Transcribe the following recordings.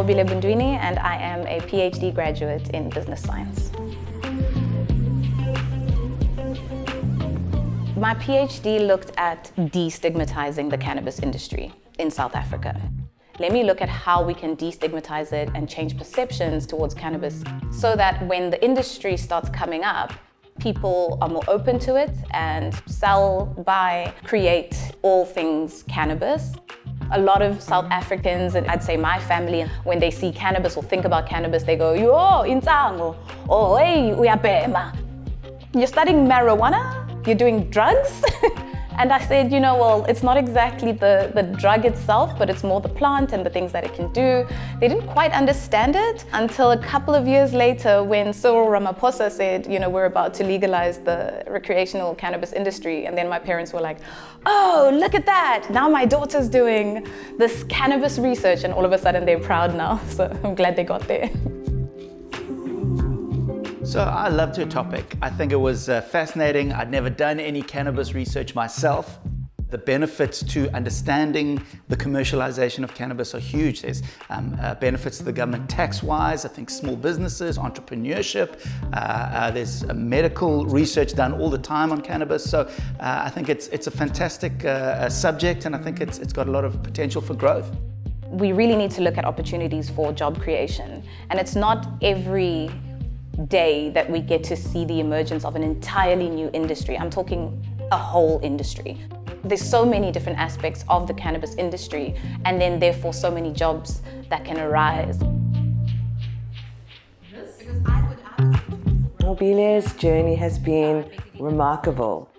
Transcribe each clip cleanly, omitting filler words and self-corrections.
Nqobile Bundwini and I am a PhD graduate in business science. My PhD looked at destigmatizing the cannabis industry in South Africa. Let me look at how we can destigmatize it and change perceptions towards cannabis so that when the industry starts coming up, people are more open to it and sell, buy, create all things cannabis. A lot of South Africans, and I'd say my family, when they see cannabis or think about cannabis, they go, yo, insango, oh, hey, uyabhema. You're studying marijuana? You're doing drugs? And I said, you know, well, it's not exactly the drug itself, but it's more the plant and the things that it can do. They didn't quite understand it until a couple of years later when Cyril Ramaphosa said, you know, we're about to legalize the recreational cannabis industry. And then my parents were like, oh, look at that. Now my daughter's doing this cannabis research, and all of a sudden they're proud now. So I'm glad they got there. So I loved her topic. I think it was fascinating. I'd never done any cannabis research myself. The benefits to understanding the commercialization of cannabis are huge. There's benefits to the government tax-wise, I think small businesses, entrepreneurship. There's medical research done all the time on cannabis. So I think it's a fantastic subject, and I think it's got a lot of potential for growth. We really need to look at opportunities for job creation. And it's not every day that we get to see the emergence of an entirely new industry. I'm talking a whole industry. There's so many different aspects of the cannabis industry, and then therefore so many jobs that can arise. Nquobile's journey has been remarkable.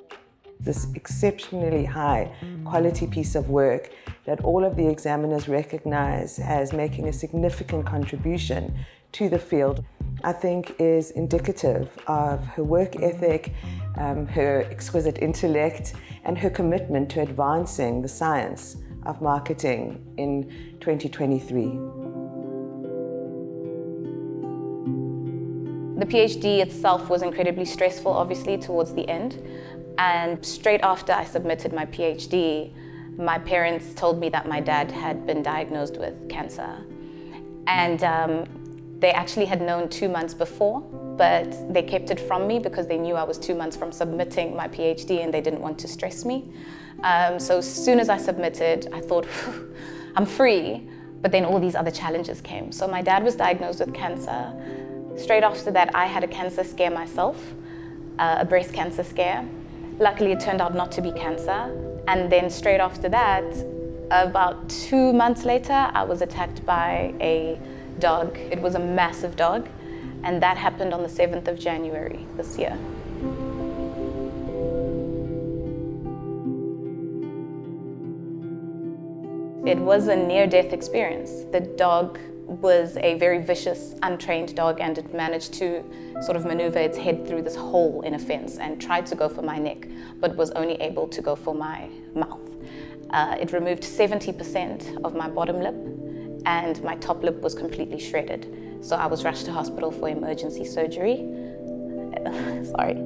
This exceptionally high quality piece of work that all of the examiners recognize as making a significant contribution to the field, I think is indicative of her work ethic, her exquisite intellect, and her commitment to advancing the science of marketing in 2023. The PhD itself was incredibly stressful, obviously, towards the end. And straight after I submitted my PhD, my parents told me that my dad had been diagnosed with cancer. And they actually had known 2 months before, but they kept it from me because they knew I was 2 months from submitting my PhD and they didn't want to stress me. So as soon as I submitted, I thought, I'm free, but then all these other challenges came. So my dad was diagnosed with cancer. Straight after that, I had a cancer scare myself, a breast cancer scare. Luckily, it turned out not to be cancer. And then straight after that, about 2 months later, I was attacked by a dog. It was a massive dog, and that happened on the 7th of January this year. It was a near-death experience. The dog was a very vicious, untrained dog, and it managed to sort of maneuver its head through this hole in a fence and tried to go for my neck, but was only able to go for my mouth. It removed 70% of my bottom lip, and my top lip was completely shredded. So I was rushed to hospital for emergency surgery. Sorry.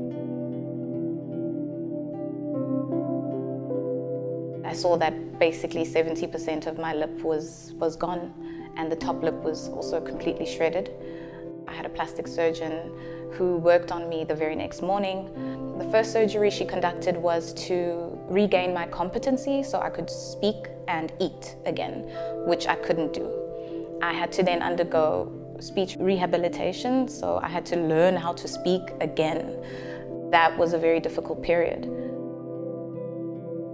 I saw that basically 70% of my lip was gone, and the top lip was also completely shredded. I had a plastic surgeon who worked on me the very next morning. The first surgery she conducted was to regain my competency so I could speak and eat again, which I couldn't do. I had to then undergo speech rehabilitation, so I had to learn how to speak again. That was a very difficult period.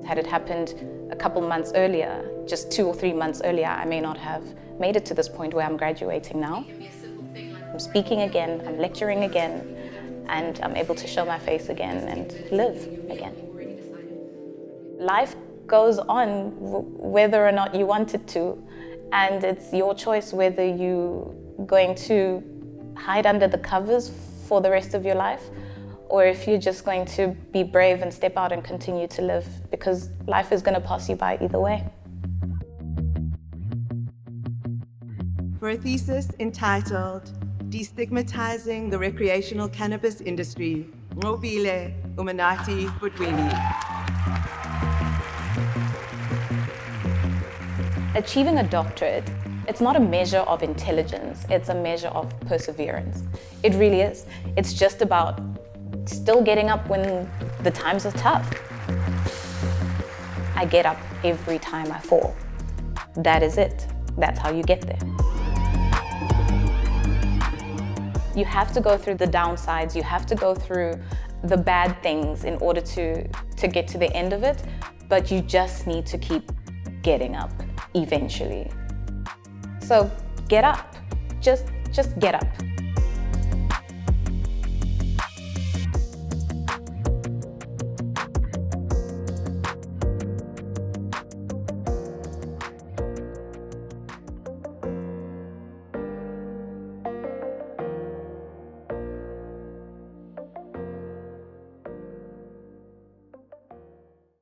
Had it happened a couple months earlier, just 2 or 3 months earlier, I may not have made it to this point where I'm graduating now. I'm speaking again, I'm lecturing again, and I'm able to show my face again and live again. Life goes on whether or not you want it to, and it's your choice whether you're going to hide under the covers for the rest of your life, or if you're just going to be brave and step out and continue to live, because life is going to pass you by either way. For a thesis entitled Destigmatizing the Recreational Cannabis Industry, Nqobile Bundwini. Achieving a doctorate It's not a measure of intelligence, it's a measure of perseverance. It really is. It's just about still getting up when the times are tough. I get up every time I fall. That is it. That's how you get there. You have to go through the downsides, you have to go through the bad things in order to get to the end of it, but you just need to keep getting up eventually. So get up, just get up.